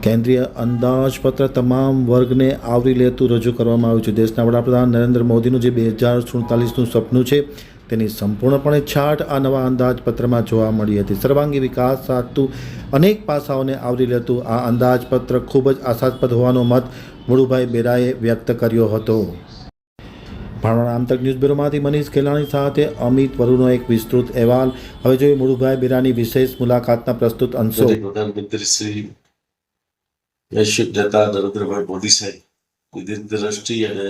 કેન્દ્રીય અંદાજપત્ર તમામ વર્ગને આવરી લેતું રજૂ કરવામાં આવ્યું છે. દેશના વડાપ્રધાન નરેન્દ્ર મોદીનું જે 2047નું સપનું છે તેની સંપૂર્ણપણે છાટ આ નવા અંદાજપત્રમાં જોવા મળી હતી. સર્વાંગી વિકાસ સાધતું અનેક પાસાઓને આવરી લેતું આ અંદાજપત્ર ખૂબ જ આશાસ્પદ હોવાનો મત મુળુભાઈ બેરાએ વ્યક્ત કર્યો હતો. ભાણવડ આમતક ન્યૂઝ બ્યુરોમાંથી મનીષ ખેલાણી સાથે અમિત વરુનો એક વિસ્તૃત અહેવાલ. હવે જોઈએ મુળુભાઈ બેરાની વિશેષ મુલાકાતના પ્રસ્તુત અંશો. પ્રધાનમંત્રી શ્રી વૈશ્વિક નેતા નરેન્દ્રભાઈ મોદી સાહેબ વિદેશ દ્રષ્ટિ અને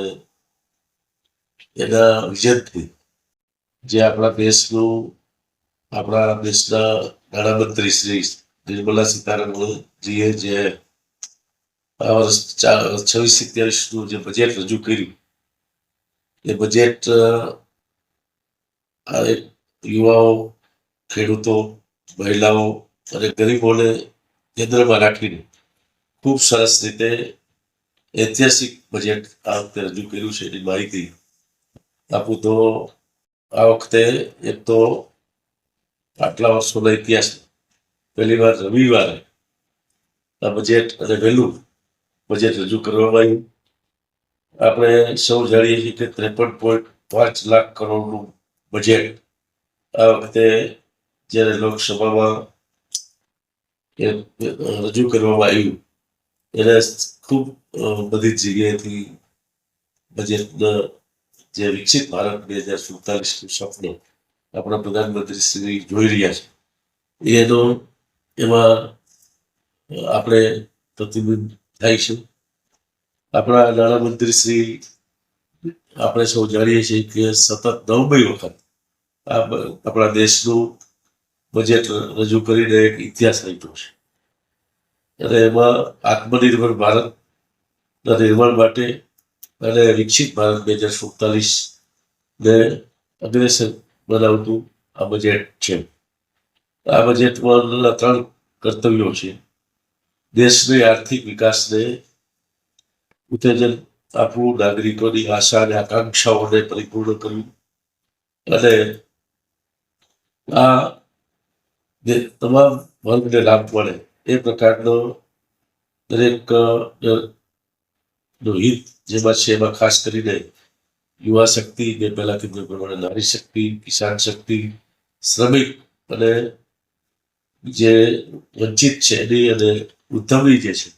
એના વિઝનથી જે આપણા દેશના નાણામંત્રી શ્રી નિર્મલા સીતારામનજીએ જે આ વર્ષ 26-27નું જે બજેટ રજૂ કર્યું, એ બજેટ યુવાઓ, ખેડૂતો, મહિલાઓ અને ગરીબોને કેન્દ્રમાં રાખીને ખૂબ સરસ રીતે ઐતિહાસિક બજેટ આ વખતે રજૂ કર્યું છે. એની માહિતી આપું તો આ વખતે એક તો આટલા વર્ષોના ઇતિહાસ પહેલી વાર રવિવારે આ બજેટ અને વહેલું બજેટ રજૂ કરવામાં આવ્યું. આપણે સૌ જાણીએ છીએ કે 53.5 લાખ કરોડનું બજેટ આ વખતે જ્યારે લોકસભામાં રજૂ કરવામાં આવ્યું, એને ખૂબ બધી જગ્યાએથી બજેટના જે વિકસિત ભારત 2047નું સપનું આપણા પ્રધાનમંત્રી શ્રી જોઈ રહ્યા છે એમાં આપણે પ્રતિબિંબ થાય છે. આપણા નાણામંત્રી શ્રી આપણે સૌ જાણીએ છીએ કે સતત 9મી વખત આપણા દેશનું બજેટ રજૂ કરીને એક ઇતિહાસ રચ્યો છે. અને એમાં આત્મનિર્ભર ભારતના નિર્માણ માટે અને વિકસિત ભારત 2047ને અગ્રેસર બનાવતું આ બજેટ છે. આ બજેટમાં 3 કર્તવ્યો છે. દેશની આર્થિક વિકાસને ઉત્તેજન આપવું, નાગરિકોની આશા અને આકાંક્ષાઓને પરિપૂર્ણ કરવું અને આ તમામ વર્ગને લાભ મળે એ પ્રકારનો દરેક નો હિત જેમાં છે, એમાં ખાસ કરીને યુવા શક્તિ, ને પહેલા કીધું પ્રમાણે નારી શક્તિ, કિસાન શક્તિ, શ્રમિક અને જે વંચિત છે એની અને ઉદ્યમી જે છે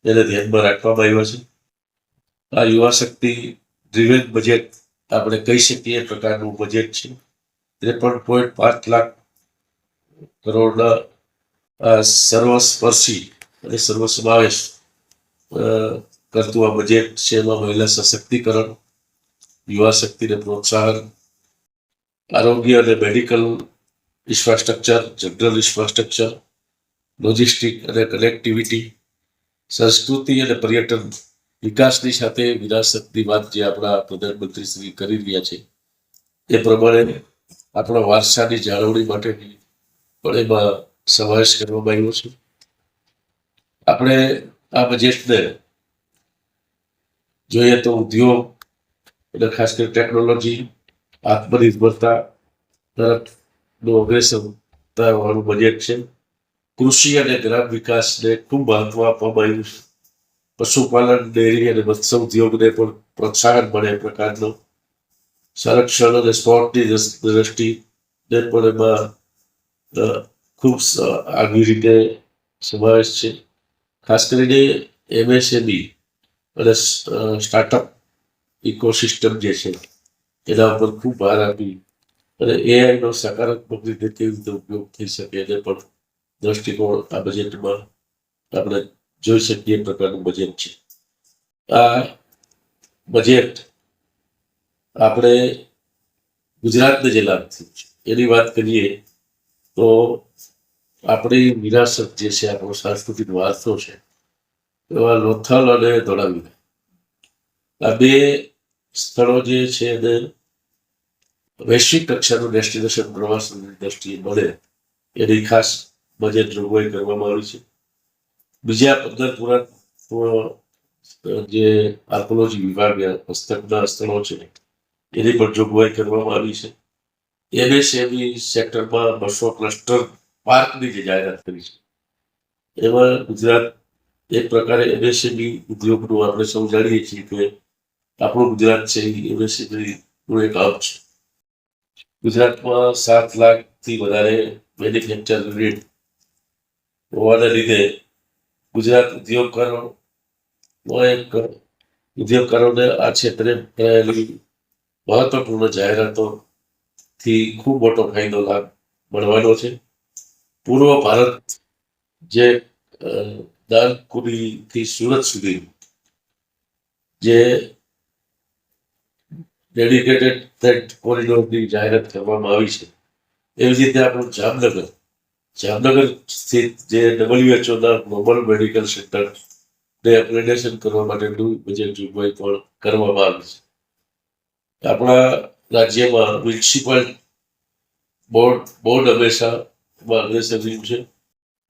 એને ધ્યાનમાં રાખવામાં આવ્યા છે. આ યુવા શક્તિ ડ્રીવન બજેટ આપણે કહી શકીએ એ પ્રકારનું બજેટ છે. 53.5 લાખ કરોડના સર્વસ્પર્શી અને સર્વસમાવેશ કરતું આ બજેટ છે. એમાં મહિલા સશક્તિકરણ, યુવા શક્તિને પ્રોત્સાહન, આરોગ્ય અને medical infrastructure, general infrastructure, logistic અને કનેક્ટિવિટી, સંસ્કૃતિ અને પર્યટન વિકાસની સાથે વિરાસતની વાત જે આપણા પ્રધાનમંત્રી શ્રી કરી રહ્યા છે એ પ્રમાણે આપણા વારસાની જાળવણી માટેની પણ એમાં સમાવેશ કરવામાં આવ્યો છે. આપણે આ બજેટને જોઈએ તો ઉદ્યોગ અને ખાસ કરીને ટેકનોલોજી, આત્મનિર્ભરતા તરફનું અગ્રેસરતાવાળું બજેટ છે. કૃષિ અને ગ્રામ વિકાસને ખૂબ મહત્વ આપવામાં આવ્યું છે. પશુપાલન, ડેરી અને મત્સ્ય ઉદ્યોગને પણ પ્રોત્સાહન મળે એ પ્રકારનો સંરક્ષણ અને સ્પોર્ટની દ્રષ્ટિને પણ એમાં ખૂબ આગવી રીતે સમાવેશ છે. ખાસ કરીને MSME અને સ્ટાર્ટઅપ ઇકોસિસ્ટમ જે છે એના ઉપર ખૂબ ભાર આપી અને AIનો સકારાત્મક રીતે કેવી રીતે ઉપયોગ થઈ શકે એને પણ દ્રષ્ટિકોણ આ બજેટમાં આપણે જોઈ શકીએ પ્રકારનું બજેટ છે. આ બજેટ આપણે ગુજરાતને જે લાભ થયું છે એની વાત કરીએ તો આપણી વિરાસત જે છે, આપણો સાંસ્કૃતિક વારસો છે, એવા લોથલ અને ધોળાવીરા આ 2 સ્થળો જે છે એને વૈશ્વિક કક્ષાનું ડેસ્ટિનેશન પ્રવાસની દ્રષ્ટિએ મળે એની ખાસ બજેટ જોગવાઈ કરવામાં આવી છે. બીજા 15 પુરાતત્વ જે આર્કોલોજી વિભાગ હસ્તકના સ્થળો છે એની પણ જોગવાઈ કરવામાં આવી છે. MSME સેક્ટરમાં 200 ક્લસ્ટર પાર્કની જે જાહેરાત કરી છે એમાં ગુજરાત એક પ્રકારે એમએસએમઈ ઉદ્યોગનું આપણે સૌ જાણીએ છીએ કે આપણું ગુજરાત છે એ એમએસએમઈનું એક હબ છે. ગુજરાતમાં 7 લાખથી વધારે મેન્યુફેક્ચર યુનિટ હોવાના લીધે ગુજરાત ઉદ્યોગકારોને આ ક્ષેત્રે કરાયેલી મહત્વપૂર્ણ જાહેરાતોથી ખૂબ મોટો ફાયદો લાભ મળવાનો છે. પૂર્વ ભારત જે દાનકુનીથી સુરત સુધી જે ડેડિકેટેડ ફ્રેટ કોરિડોરની જાહેરાત કરવામાં આવી છે, એવી રીતે આપણું જામનગર સ્થિત જે WHO ગ્લોબલ મેડિકલ સેન્ટર ને અપગ્રેડેશન કરવા માટેનું બજેટ જોગવાઈ પણ કરવામાં આવી છે. આપણા રાજ્યમાં મ્યુનિસિપલ બોર્ડ હંમેશા અગ્રેસર રહ્યું છે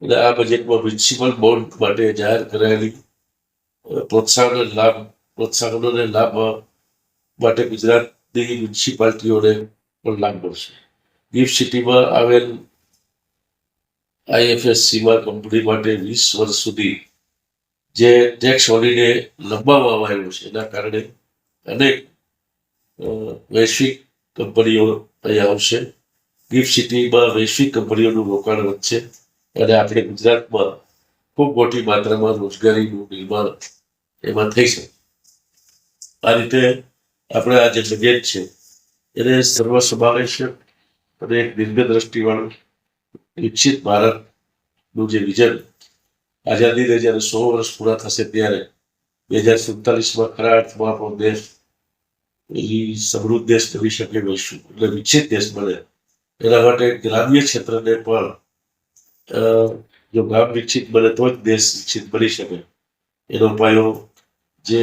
અને આ બજેટમાં મ્યુનિસિપલ બોર્ડ માટે જાહેર કરાયેલી પ્રોત્સાહનોને લાભ માટે ગુજરાતની મ્યુનિસિપાલિટીઓને પણ લાભ મળશે. ગિફ્ટ સિટીમાં આવેલ IFS સીમા કંપની માટે 20 વર્ષ સુધી જે ટેક્સ હોલિડે લંબાવવામાં આવ્યો છે, એના કારણે અનેક વૈશ્વિક કંપનીઓ અહીંયા આવશે. ગિફ્ટ સિટીમાં વૈશ્વિક કંપનીઓનું રોકાણ વધશે અને આપણે ગુજરાતમાં ખૂબ મોટી માત્રામાં રોજગારીનું નિર્માણ એમાં થઈ શકે. આ રીતે આપણે આ જે બજેટ છે એને સર્વસમાવેશક અને એક દીર્ઘદ્રષ્ટિવાળું વિકસિત ભારતનું જે વિઝન આઝાદીને જ્યારે 100 વર્ષ પૂરા થશે ત્યારે 2047માં ખરા અર્થમાં આપણો દેશ એ સમૃદ્ધ દેશ બની શકે, એટલે વિકસિત દેશ બને. એના માટે ગ્રામ્ય ક્ષેત્રને પણ જો ગામ વિકસિત બને તો જ દેશ વિકસિત બની શકે. એનો ઉપાયો જે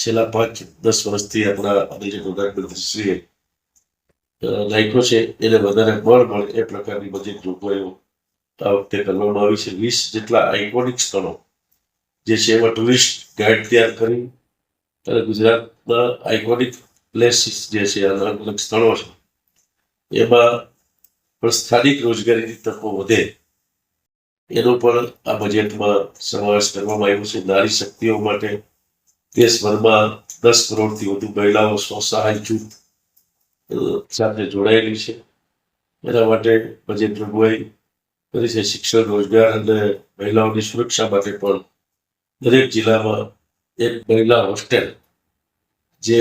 છેલ્લા 5-10 વર્ષથી આપણા આદરણીય પ્રધાનમંત્રીશ્રીએ નાખ્યો છે એને વધારે બળ મળે એ પ્રકારની બધી જોગવાઈઓ આ વખતે કરવામાં આવી છે. 20 જેટલા આઇકોનિક સ્થળો જે છે એમાં ટુરિસ્ટ ગાઈડ તૈયાર કરી અને ગુજરાતના આઇકોનિક પ્લેસીસ જે છે અલગ અલગ સ્થળો છે એમાં પણ સ્થાનિક રોજગારીની તકો વધે એનો પણ આ બજેટમાં સમાવેશ કરવામાં આવ્યો છે. નારી શક્તિઓ માટે દેશભરમાં 10 કરોડથી વધુ મહિલાઓ સ્વસહાય જૂથ સાથે જોડાયેલી છે. એના માટે બજેટ જોગવાઈ કરી છે. શિક્ષણ, રોજગાર અને મહિલાઓની સુરક્ષા માટે પણ દરેક જિલ્લામાં એક મહિલા હોસ્ટેલ, જે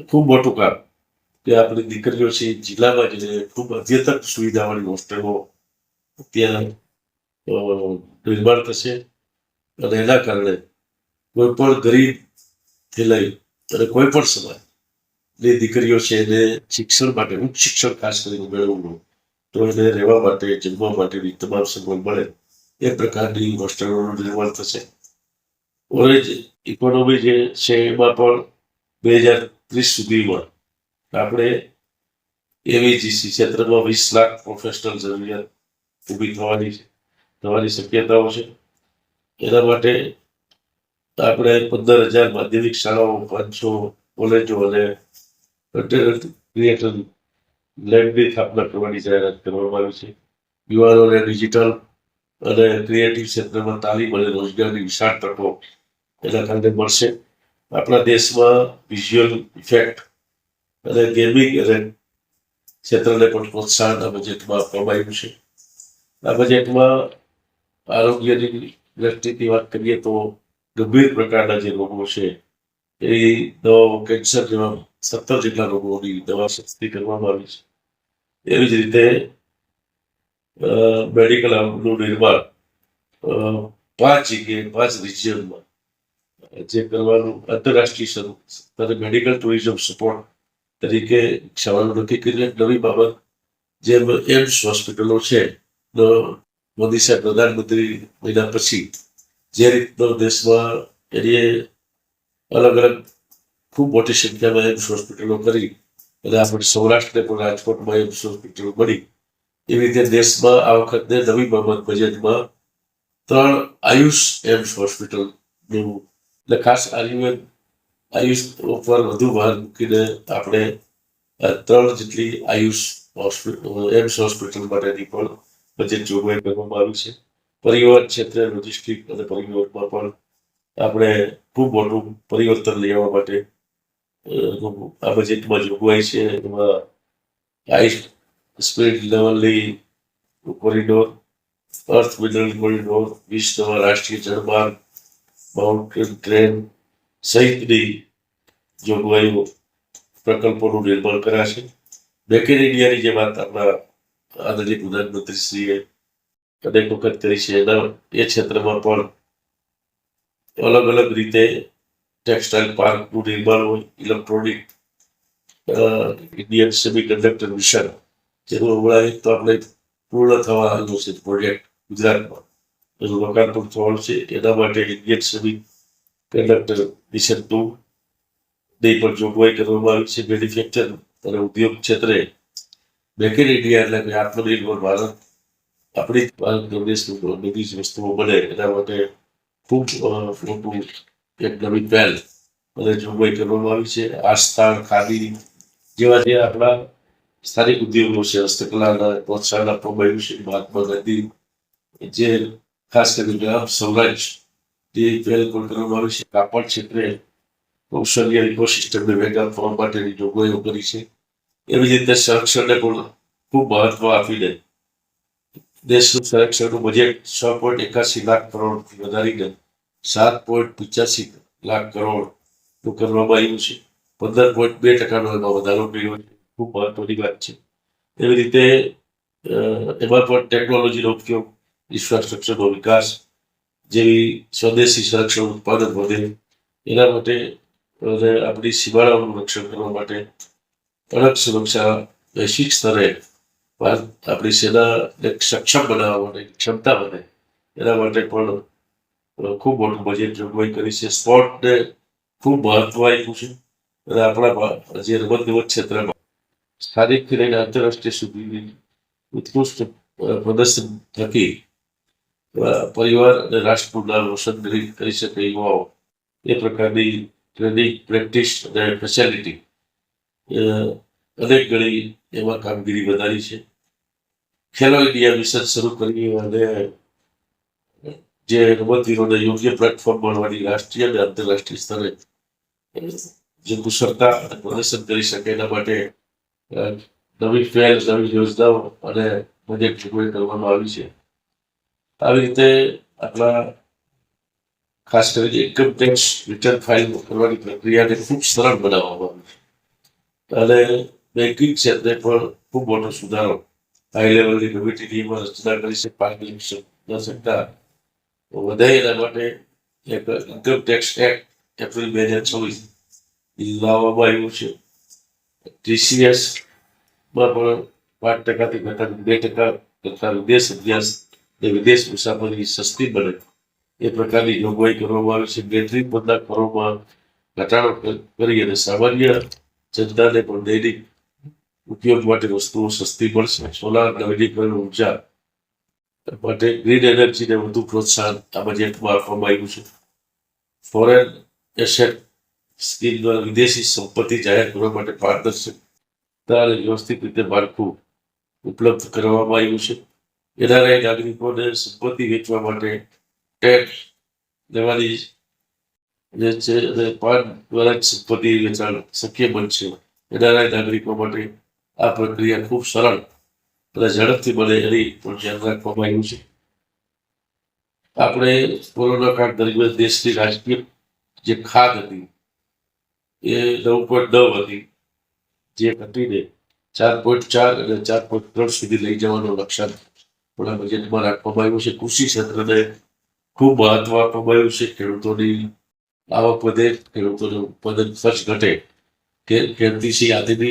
ખૂબ મોટું કામ કે આપણી દીકરીઓ છે જિલ્લામાં જ ખૂબ અદ્યતન સુવિધાવાળી હોસ્ટેલો ત્યાં નિર્માણ થશે અને એના કારણે કોઈ પણ ગરીબથી લઈ અને કોઈ પણ સમાજની દીકરીઓ છે એને શિક્ષણ માટે, ઉચ્ચ શિક્ષણ ખાસ કરીને મેળવવું તો એને રહેવા માટે, જમવા માટેની તમામ સગવડ મળે એ પ્રકારની હોસ્ટેલોનું નિર્માણ થશે. ઓરેન્જ ઇકોનોમી જે છે એમાં પણ 2030 સુધીમાં આપણે એવીજીસી ક્ષેત્રમાં 20 લાખ પ્રોફેશનલ જરૂરિયાત ઊભી થવાની શક્યતાઓ છે. એના માટે આપણે 15,000 માધ્યમિક શાળાઓ, 500 કોલેજો અને ક્રિએટર લેબની સ્થાપના કરવાની જાહેરાત કરવામાં આવી છે. યુવાનોને ડિજિટલ અને ક્રિએટિવ ક્ષેત્રમાં તાલીમ અને રોજગારની વિશાળ તકો એના કારણે મળશે. આપણા દેશમાં વિઝ્યુઅલ ઇફેક્ટ અને ગેમિંગ અને ક્ષેત્રને પણ પ્રોત્સાહન આ બજેટમાં આપવામાં આવ્યું છે. આ બજેટમાં આરોગ્યની દ્રષ્ટિથી વાત કરીએ તો ગંભીર પ્રકારના જે રોગો છે એ દવાઓ, કેન્સર જેવા 17 જેટલા રોગોની દવા સસ્તી કરવામાં આવી છે. એવી જ રીતે મેડિકલ હબનું નિર્માણ 5 જગ્યાએ 5 રિજિયનમાં જે કરવાનું આંતરરાષ્ટ્રીય સ્તરે મેડિકલ ટુરિઝમ સપોર્ટ તરીકે વિકસાવવાનું નક્કી કરીને નવી બાબત જેમ એમ્સ હોસ્પિટલો છે, મોદી સાહેબ પ્રધાનમંત્રી બન્યા પછી જે રીતનો દેશમાં એની અલગ અલગ ખૂબ મોટી સંખ્યામાં એમ્સ હોસ્પિટલો કરી અને આપણે સૌરાષ્ટ્રને પણ રાજકોટમાં એમ્સ હોસ્પિટલો બની એવી રીતે દેશમાં આ વખતે નવી બાબત બજેટમાં 3 આયુષ એમ્સ હોસ્પિટલનું, એટલે ખાસ આયુષ ઉપર વધુ ભાર મૂકીને આપણે 3 જેટલી આયુષ એમ્સ હોસ્પિટલ માટેની પણ બજેટ જોગવાઈ કરવામાં આવી છે. પરિવહન ક્ષેત્રે લોજિસ્ટિક અને પરિવહનમાં પણ આપણે ખૂબ મોટું પરિવર્તન લઈ આવવા માટે આ બજેટમાં જોગવાઈ છે. એમાં હાઈ સ્પીડ લેવલની કોરિડોર, અર્થ મિનરલ કોરિડોર, 20 નવા રાષ્ટ્રીય જળમાર્ગ, માઉન્ટેન ટ્રેન સહિતની જોગવાઈઓ પ્રકલ્પોનું નિર્માણ કરાશે. મેક ઇન ઇન્ડિયાની જે વાત આપણા આદરણીય પ્રધાનમંત્રીશ્રીએ અનેક વખત કરી છે, એ ક્ષેત્રમાં પણ અલગ અલગ રીતે ટેક્સટાઇલ પાર્કનું નિર્માણ હોય, ઇલેક્ટ્રોનિક ઇન્ડિયન સેમિકન્ડક્ટર મિશન, જેનું હમણાં એક તો આપણે પૂર્ણ થવા આવ્યો છે પ્રોજેક્ટ ગુજરાતમાં, એનું લોકાર્પણ થવાનું છે. એના માટે ઇન્ડિયન સેમિકન્ડક્ટર મિશન 2 ની પણ જોગવાઈ કરવામાં આવી છે. મેન્યુફેક્ચર અને ઉદ્યોગ ક્ષેત્રે મેક ઇન ઇન્ડિયા એટલે કે આત્મનિર્ભર ભારત, આપણી દેશની બધી જ વસ્તુઓ બને એના માટે ખૂબ મોટું એક નવી પહેલ અને જોગવાઈ કરવામાં આવી છે. આસ્થા, ખાદી જેવા જે આપણા સ્થાનિક ઉદ્યોગો છે, હસ્તકલાના પ્રોત્સાહન આપવામાં આવ્યું છે. મહાત્મા ગાંધી જે ખાસ કરીને ગ્રામ સ્વરાજ જે પહેલ પણ કરવામાં આવી છે. કાપડ ક્ષેત્રે કૌશલ્ય ઇકોસિસ્ટમને વેગ આપવા માટેની જોગવાઈઓ કરી છે. એવી જ રીતે સંરક્ષણને પણ ખૂબ મહત્વ આપીને દેશનું સંરક્ષણનું બજેટ 6.81 લાખ કરોડથી વધારીને 7.85 લાખ કરોડ કરવામાં આવ્યું છે. 15.2% એમાં વધારો કર્યો છે. ખૂબ મહત્વની વાત છે. એવી રીતે એમાં પણ ટેકનોલોજીનો ઉપયોગ, ઇન્ફ્રાસ્ટ્રક્ચરનો વિકાસ જેવી સ્વદેશી સંરક્ષણ ઉત્પાદન વધે એના માટે અને આપણી સીમાડાઓનું રક્ષણ કરવા માટે કડક સુરક્ષા વૈશ્વિક સ્તરે આપણી સેનાને સક્ષમ બનાવવા માટે ક્ષમતા વધે એના માટે પણ ખૂબ મોટું બજેટ જોગવાઈ કરી છે. સ્પોર્ટને ખૂબ મહત્વ આપ્યું છે અને આપણા જે રમતગમત ક્ષેત્રમાં સ્થાનિકથી લઈને આંતરરાષ્ટ્રીય સુધીની ઉત્કૃષ્ટ પ્રદર્શન થકી પરિવાર અને રાષ્ટ્રનું નામ રોશન કરી શકે યુવાઓ એ પ્રકારની ટ્રેનિંગ, પ્રેક્ટિસ અને ફેસિલિટી અનેક ગણી એમાં કામગીરી વધારી છે. ખેલો ઇન્ડિયા મિશન શરૂ કરી અને જે રમતવીરોને યોગ્ય પ્લેટફોર્મ મળવાની રાષ્ટ્રીય અને આંતરરાષ્ટ્રીય સ્તરે જે કુશળતા અને પ્રદર્શન કરી શકે એના માટે નવી પહેલ, નવી યોજનાઓ અને બજેટ જોગવાઈ કરવામાં આવી છે. આવી રીતે આપણા ખાસ કરીને ઇન્કમ ટેક્સ રિટર્ન ફાઇલ કરવાની પ્રક્રિયાને ખૂબ સરળ બનાવવામાં આવી છે અને બેન્કિંગ ક્ષેત્રે પણ ખૂબ મોટો સુધારો હાઈ લેવલની કમિટીની રચના કરી છે. પારદર્શકતા વધે એના માટે એક ઇન્કમ ટેક્સ એક્ટ એપ્રિલ 2024 લાવવામાં આવ્યું છે. TCS-માં પણ 5%થી ઘટાડી 2% કરતા વિદેશ અભ્યાસ અને વિદેશ મુસાફરી સસ્તી બને એ પ્રકારની જોગવાઈ કરવામાં આવી છે. બેટરી પરના કરોમાં ઘટાડો કરી અને સામાન્ય જનતાને પણ દૈનિક ઉપયોગ માટે વસ્તુઓ સસ્તી પડશે. સોલાર, નવીનીકરણ ઉર્જા માટે ગ્રીન એનર્જીને વધુ પ્રોત્સાહન આ બજેટમાં આપવામાં આવ્યું છે. ફોરેન એસેટ સ્કીમ દ્વારા વિદેશી સંપત્તિ જાહેર કરવા માટે પારદર્શકતા અને વ્યવસ્થિત રીતે માળખું ઉપલબ્ધ કરવામાં આવ્યું છે. એનઆરઆઈ નાગરિકોને સંપત્તિ વેચવા માટે ટેક્સ લેવાની જે છે અને પાન દ્વારા જ સંપત્તિ વેચાણ શક્ય બનશે. એનઆરઆઈ નાગરિકો માટે આ પ્રક્રિયા ખૂબ સરળ અને ઝડપથી બને એની પણ ધ્યાન રાખવામાં આવ્યું છે. આપણે કોરોના કાળ દરમિયાન દેશની રાજકીય જે ખાધ હતી એ 9.9 હતી, જે ઘટીને 4.4 અને 4.3 સુધી લઈ જવાનો લક્ષ્યાંક થોડા બજેટમાં રાખવામાં આવ્યું છે. કૃષિ ક્ષેત્રને ખૂબ મહત્વ આપવામાં આવ્યું છે. ખેડૂતોની આવક વધે, ખેડૂતોનું ઉત્પાદન ખર્ચ ઘટે, ખેતીથી આધુનિક